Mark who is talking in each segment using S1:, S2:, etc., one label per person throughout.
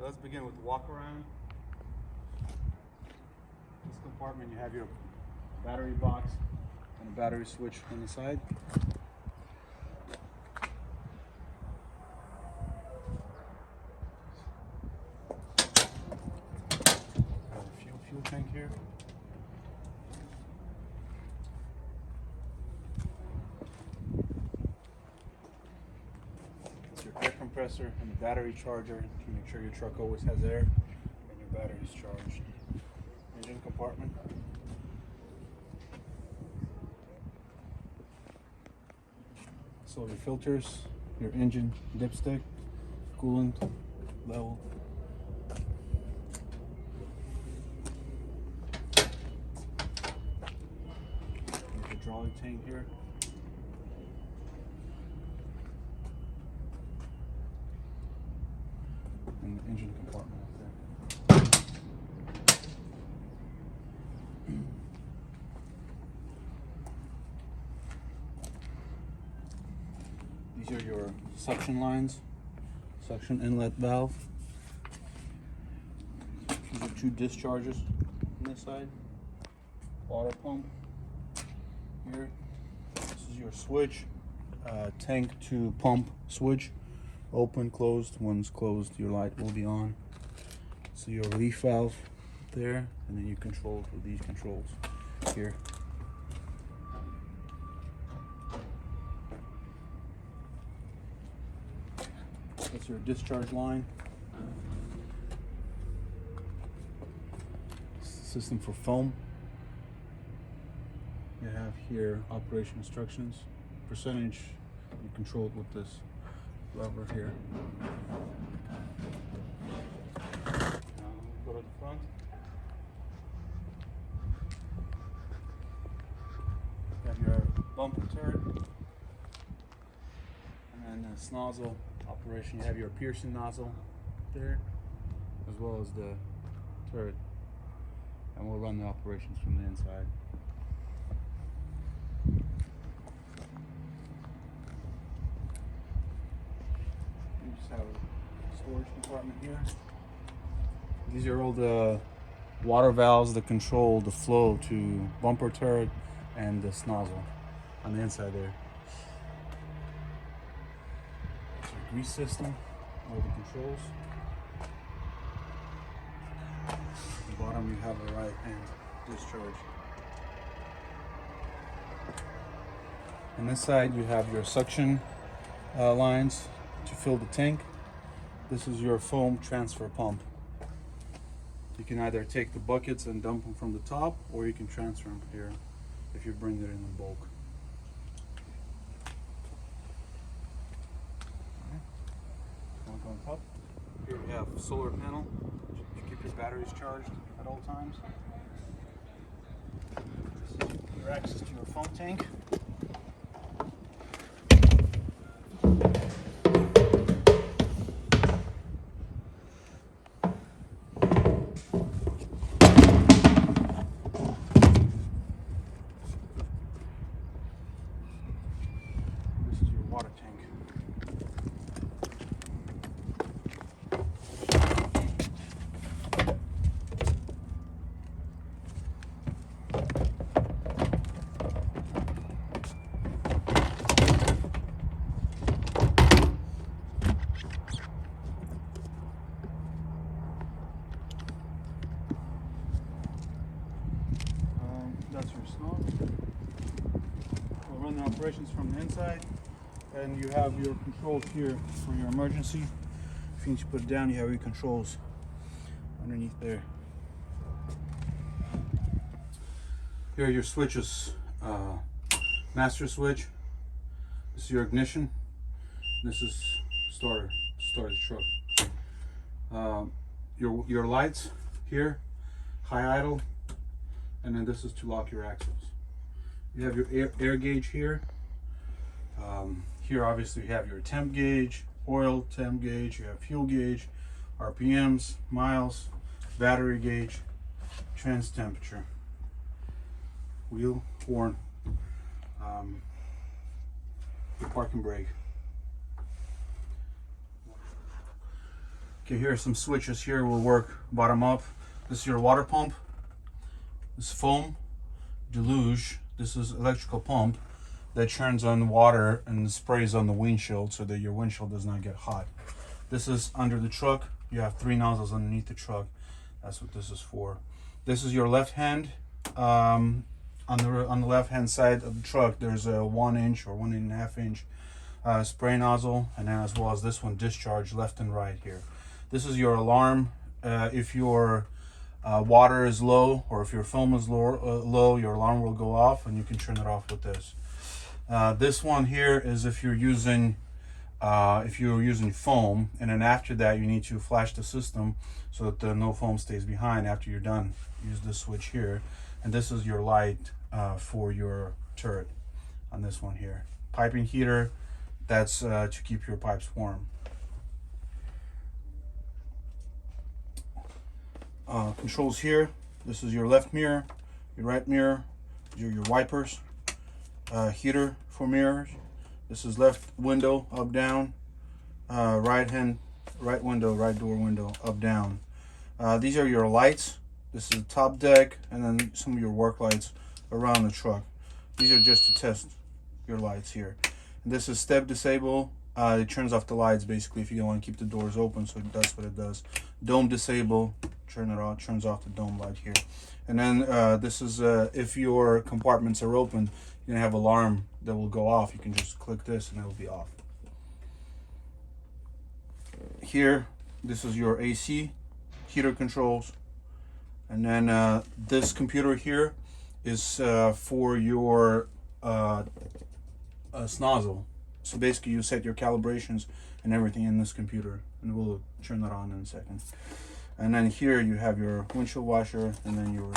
S1: let's begin with the walk around. This compartment, you have your battery box and a battery switch on the side. Got a fuel tank here. It's your air compressor and the battery charger to make sure your truck always has air and your battery is charged. Engine compartment. So your filters, your engine dipstick, coolant level. Your hydraulic tank here. And the engine compartment up there. These are your suction lines, suction inlet valve. These are two discharges on this side. Water pump here. This is your switch, tank to pump switch. Open, closed. Once closed, your light will be on. So your relief valve there, and then you control with these controls here. That's your discharge line. System for foam. You have here operation instructions. Percentage, you control it with this lever here. Now go to the front. You have your bumper turret. And then the Snozzle operation, you have your piercing nozzle there, as well as the turret. And we'll run the operations from the inside. You just have a storage compartment here. These are all the water valves that control the flow to bumper turret and the Snozzle on the inside there. It's your grease system, all the controls. At the bottom you have a right hand discharge. On this side you have your suction lines to fill the tank. This is your foam transfer pump. You can either take the buckets and dump them from the top, or you can transfer them here if you bring it in bulk. On top. Here we have a solar panel to keep your batteries charged at all times. This is your access to your foam tank. This is your water tank. That's your Snozzle. We'll run the operations from the inside, and you have your controls here for your emergency. If you need to put it down, you have your controls underneath there. Here are your switches. Master switch. This is your ignition. This is start the truck. Your lights here, high idle. And then this is to lock your axles. You have your air gauge here. Here obviously you have your temp gauge, oil temp gauge, you have fuel gauge, RPMs, miles, battery gauge, trans temperature, wheel, horn, your parking brake. Okay, here are some switches here. Will work bottom up. This is your water pump. This is foam. Deluge. This is electrical pump that churns on water and sprays on the windshield so that your windshield does not get hot. This is under the truck. You have 3 nozzles underneath the truck. That's what this is for. This is your left hand. On the left hand side of the truck, there's a 1 inch or 1.5 inch spray nozzle, and then as well as this one, discharge left and right here. This is your alarm. If your water is low or if your foam is low, your alarm will go off, and you can turn it off with this. This one here is if you're using foam, and then after that you need to flash the system so that no foam stays behind after you're done. Use this switch here, and this is your light for your turret on this one here. Piping heater, that's to keep your pipes warm. Controls here. This is your left mirror, your right mirror, your wipers, heater for mirrors. This is left window, up, down, right window, right door window, up, down. These are your lights. This is the top deck, and then some of your work lights around the truck. These are just to test your lights here. And this is step disable. It turns off the lights basically if you don't want to keep the doors open, so that's what it does. Dome disable, turn it off, turns off the dome light here. And then this is if your compartments are open, you're gonna have an alarm that will go off. You can just click this and it will be off. Here, this is your AC heater controls. And then this computer here is for your Snozzle. So basically you set your calibrations and everything in this computer, and we'll turn that on in a second. And then here you have your windshield washer, and then your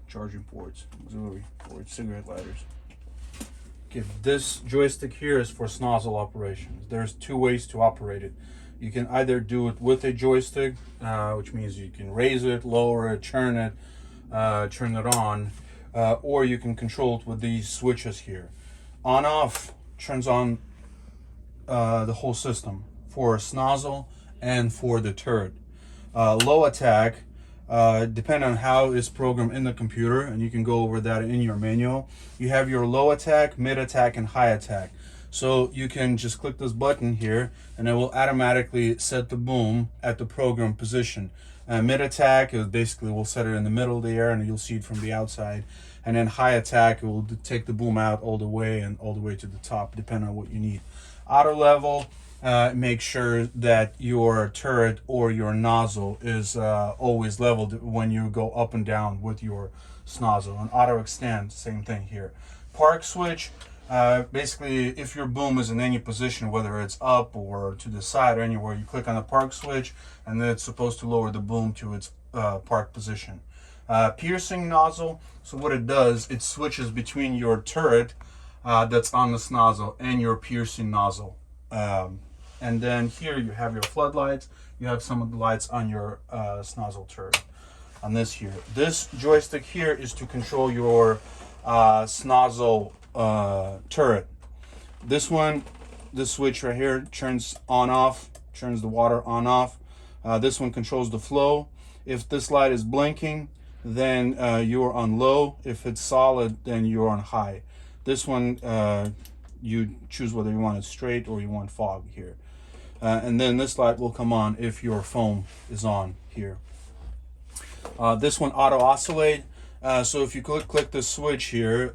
S1: charging ports, auxiliary ports, cigarette lighters. Okay, this joystick here is for Snozzle operations. There's 2 ways to operate it. You can either do it with a joystick, which means you can raise it, lower it, turn it on, or you can control it with these switches here. On off turns on the whole system for Snozzle and for the turret. Low attack, depending on how it's programmed in the computer, and you can go over that in your manual. You have your low attack, mid attack, and high attack. So you can just click this button here, and it will automatically set the boom at the program position. Mid attack is basically we'll set it in the middle of the air, and you'll see it from the outside. And then high attack, it will take the boom out all the way to the top, depending on what you need. Auto level, make sure that your turret or your nozzle is always leveled when you go up and down with your Snozzle. And auto extend, same thing here. Park switch, basically if your boom is in any position, whether it's up or to the side or anywhere, you click on the park switch, and then it's supposed to lower the boom to its park position. Piercing nozzle, so what it does, it switches between your turret that's on the Snozzle and your piercing nozzle. And then here you have your floodlights. You have some of the lights on your Snozzle turret on this here. This joystick here is to control your Snozzle turret. This one, this switch right here turns on off, turns the water on off. This one controls the flow. If this light is blinking, then you're on low. If it's solid, then you're on high. This one, you choose whether you want it straight or you want fog here. And then this light will come on if your foam is on here. This one auto oscillate. So if you click this switch here,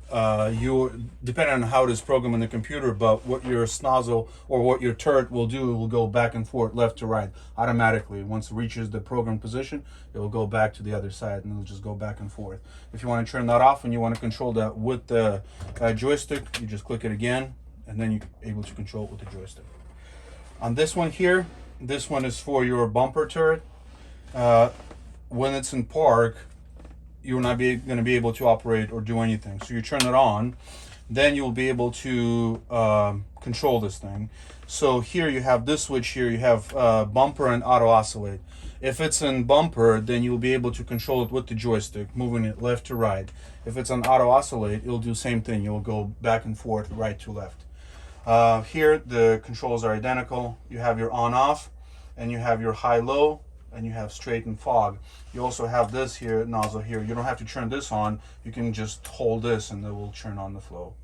S1: depending on how it is programmed in the computer, but what your Snozzle or what your turret will do, it will go back and forth, left to right, automatically. Once it reaches the program position, it will go back to the other side, and it'll just go back and forth. If you want to turn that off and you want to control that with the joystick, you just click it again, and then you're able to control it with the joystick. On this one here, this one is for your bumper turret. When it's in park, you're not going to be able to operate or do anything. So you turn it on, then you'll be able to control this thing. So here you have this switch here, you have bumper and auto oscillate. If it's in bumper, then you'll be able to control it with the joystick, moving it left to right. If it's on auto oscillate, it'll do the same thing. You'll go back and forth, right to left. Here the controls are identical. You have your on off. and you have your high-low, and you have straight and fog. You also have this here nozzle here. You don't have to turn this on. You can just hold this and it will turn on the flow.